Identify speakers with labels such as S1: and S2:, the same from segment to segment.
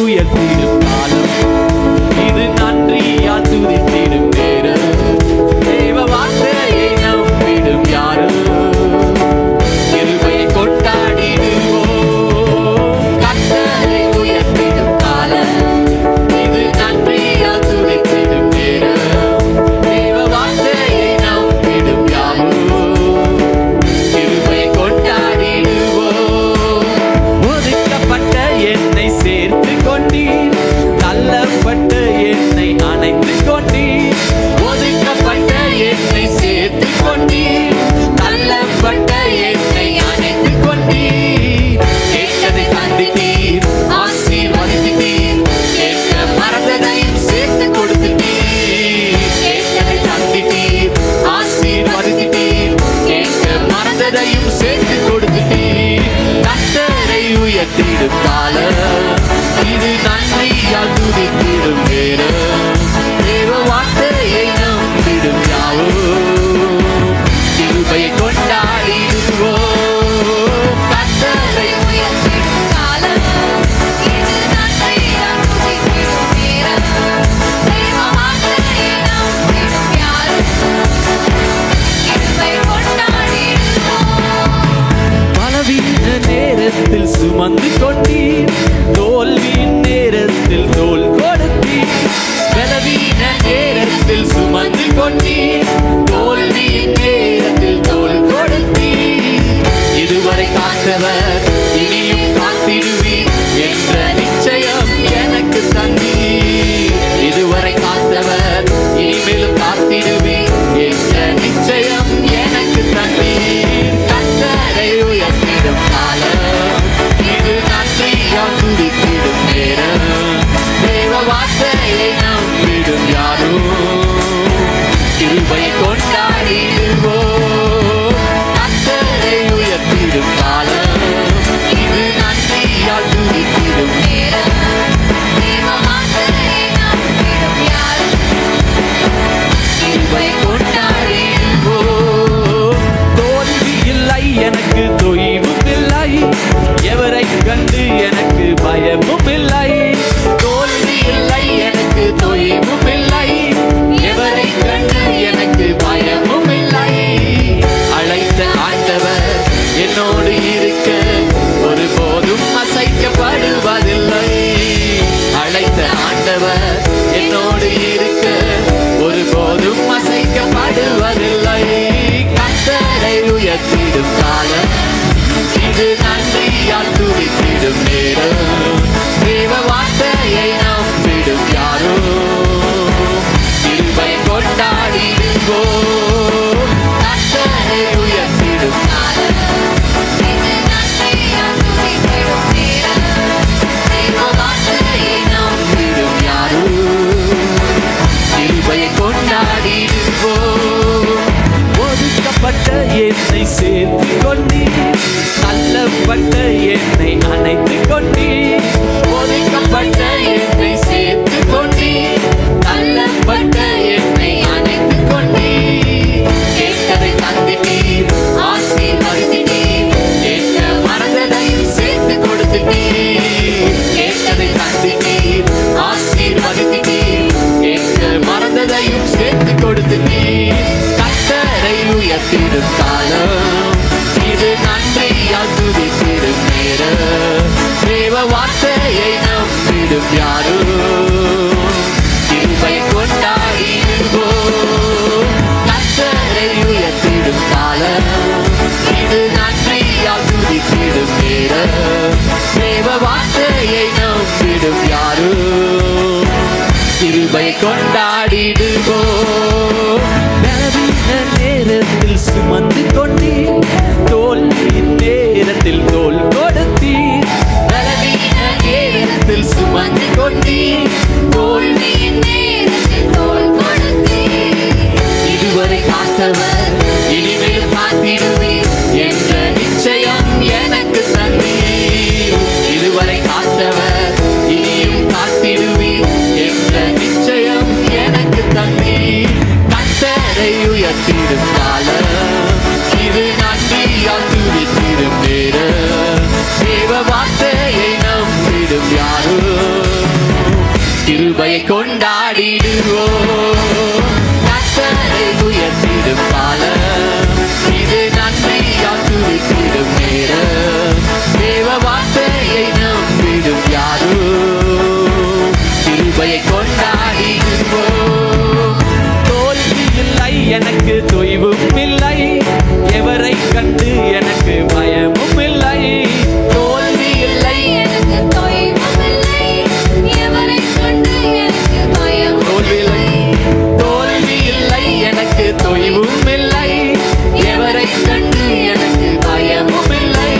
S1: உயர்த்திடும் காலம், இது நன்றியால் துதித்திடும் நேரம். தேவ வார்த்தையை நம்பிடும் யாரும் கிருபையை கொண்டாடிடுவோம். கர்த்தரை உயர்த்திடும் காலம், இது நன்றியால் துதித்திடும் நேரம். தேவ வார்த்தையை நம்பிடும் யாரும் கிருபையை கொண்டாடிடுவோம். ஒதுக்கப்பட்ட என்னை சேர்த்து கொண்டீர், தள்ளப்பட்ட என்னை அணைத்து கொண்டீர். ஒதுக்கப்பட்ட என்னை சேர்த்து கொண்டீர், தள்ளப்பட்ட என்னை அணைத்து கொண்டீர். கேட்டதை தந்திட்டீர், ஆசீர்வதித்தீர், கேட்க மறந்ததையும் சேர்த்து கொடுத்துட்டீர். கேட்டதை தந்திட்டீர், ஆசீர்வதித்தீர், கேட்க மறந்ததையும் சேர்த்து கொடுத்துட்டீர். கர்த்தரை உயர்த்திடும் காலம், இது நன்றியால் துதித்திடும் நேரம். தேவ வார்த்தையை நம்பிடும் யாவும் கிருபையை கொண்டாடிடுவோம். கர்த்தரை
S2: உயர்த்திடும் காலம், இது நன்றியால் துதித்திடும் நேரம். தேவ வார்த்தையை நம்பிடும் யாரும் கிருபை கொண்டாடிடுவோம்.
S1: பலவீன நேரத்தில் சுமந்து கொண்டீர், தோல்வியின் நேரத்தில் தோல் கொடுத்தீர். பலவீன நேரத்தில் சுமந்து கொண்டீர், தோல்வியின் நேரத்தில் தோல் கொடுத்தீர். இதுவரை காத்தவர் இனியும் காத்திடுவீர் என்ற நிச்சயம் எனக்கு தந்தீர். இதுவரை காத்தவர் இனிமேலும் காத்திடுவீர் என்ற நிச்சயம் எனக்கு தந்தீர். கர்த்தரை உயர்த்திடும் காலம், இது நன்றியால் துதித்திடும் நேரம். தேவ வார்த்தையை நம்பிடும் யாரும் கிருபையை கொண்டாடிடுவோம். கர்த்தரை உயர்த்திடும் காலம், இது நன்றியால் துதித்திடும்
S2: நேரம். தேவ வார்த்தையை நம்பிடும் யாரும் கிருபை
S1: கொண்டாடிடுவோம். தோல்வி இல்லை எனக்கு, தொய்வும் இல்லை, எவரை கண்டு எனக்கு பயமும் இல்லை. தோல்வி இல்லை எனக்கு, தொய்வும் இல்லை, எவரை கண்டு எனக்கு பயமும் இல்லை. அழைத்த ஆண்டவர் என்னோடு இருக்க ஒருபோதும் அசைக்கப்படுவதில்லை. அழைத்த ஆண்டவர் என்னோடு இருக்க ஒருபோதும் அசைக்கப்படுவதில்லை. கர்த்தரை உயர்த்திடும் காலம், இது நன்றியால் துதித்திடும் நேரம். தேவ வார்த்தையை நம்பிடும் யாரும் கிருபையை கொண்டாடிடுவோம். கர்த்தரை உயர்த்திடும்
S2: காலம், இது நன்றியால் துதித்திடும் நேரம். தேவ வார்த்தையை
S1: நம்பிடும் யாரும் கிருபையை கொண்டாடிடுவோம். ஒதுக்கப்பட்ட என்னை சேர்த்து கொண்டீர், தள்ளப்பட்ட என்னை அணைத்து கொண்டீர். ஒதுக்கப்பட்ட என்னை சேர்த்து கொண்டீர், தள்ளப்பட்ட என்னை அணைத்து கொண்டீர். கேட்டதை தந்திட்டீர், ஆசீர்வதித்தீர், கேட்க மறந்ததையும் சேர்த்து கொடுத்துட்டீர். கேட்டதை தந்திட்டீர், ஆசீர்வதித்தீர், கேட்க மறந்ததையும் சேர்த்து கொடுத்துட்டீர். கர்த்தரை உயர்த்திடும் காலம், இது நன்றியால் துதித்திடும் நேரம். தேவ வார்த்தையை நம்பிடும் யாரும் கிருபையை கொண்டாடிடுவோம். கர்த்தரை உயர்த்திடும் காலம், இது நன்றியால் துதித்திடும் நேரம். தேவ வார்த்தையை நம்பிடும் யாரும் கிருபையை கொண்டாடிடுவோம். பலவீன நேரத்தில் சுமந்து கொண்டீர், தோல்வியின் நேரத்தில் தோல் கொடுத்தீர். பலவீன நேரத்தில் சுமந்து கொண்டீர், தோல்வியின் நேரத்தில் தோல் கொடுத்தீர். இதுவரை காத்தவர் இனிமேல் காத்திடுவீர் என்ற நிச்சயம் எனக்கு தந்தீர். இதுவரை காத்தவர் இனியும் காத்திடுவீர் என்ற நிச்சயம் எனக்கு தந்தீர். கர்த்தரை உயர்த்திடும் காலம், இது நன்றியால் துதித்திடும் நேரம். தேவ வார்த்தையை நம்பிடும் யாரும் கொண்டாடிடுவோம். கர்த்தரை உயர்த்திடும் காலம் இது, நன்மையால் துதித்திடும் நேரம். தேவ வார்த்தையை நம்பிடும் யாரோ கிருபையை கொண்டாடிடுவோம். தோல்வி இல்லை எனக்கு, தொய்வும் இல்லை, எவரை கண்டு எனக்கு பயமும் இல்லை. தோல்வி இல்லை
S2: எனக்கு தொய்வுமில்லை, எவரைக் கண்டு எனக்கு பயமும்
S1: தோல்வி இல்லை, தோல்வி இல்லை எனக்கு, தொய்வும் இல்லை, எவரை கண்டு எனக்கு பயமும் இல்லை.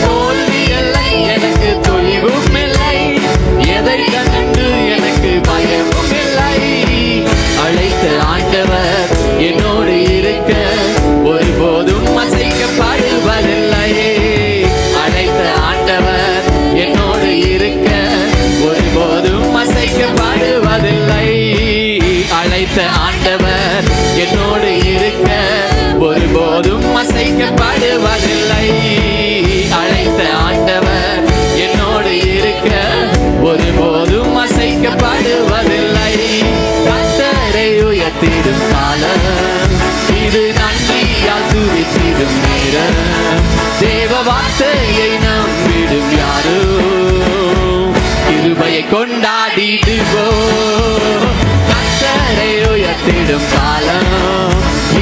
S1: தோல்வி இல்லை எனக்கு, தொய்வும் இல்லை, எதை கண்டு எனக்கு பயமும் இல்லை. அழைத்த ஆண்டவர் என்னோடு இருக்க ஒருபோதும் அசைக்கப்படுவதில்லை. அழைத்த ஆண்டவர் என்னோடு இருக்க ஒருபோதும் அசைக்கப்படுவதில்லை. அழைத்த ஆண்டவர் என்னோடு இருக்க ஒருபோதும் அசைக்கப்படுவதில்லை. அழைத்த ஆண்டவர் என்னோடு இருக்க ஒருபோதும் அசைக்கப்படுவதில்லை. கர்த்தரை உயர்த்திடும் காலம் இது, நன்றியால் துதித்திடும் நேரம். தேவ வார்த்தையை நம்பிடும் யாரோ கிருபையை கொண்டாடிடுவோம். கர்த்தரை உயர்த்திடும் காலம்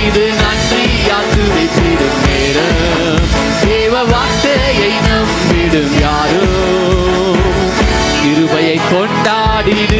S1: இது, நன்றியால் துதித்திடும் நேரம். தேவ வார்த்தையை நம்பிடும் யாரோ கிருபையை கொண்டாடிடுவோம்.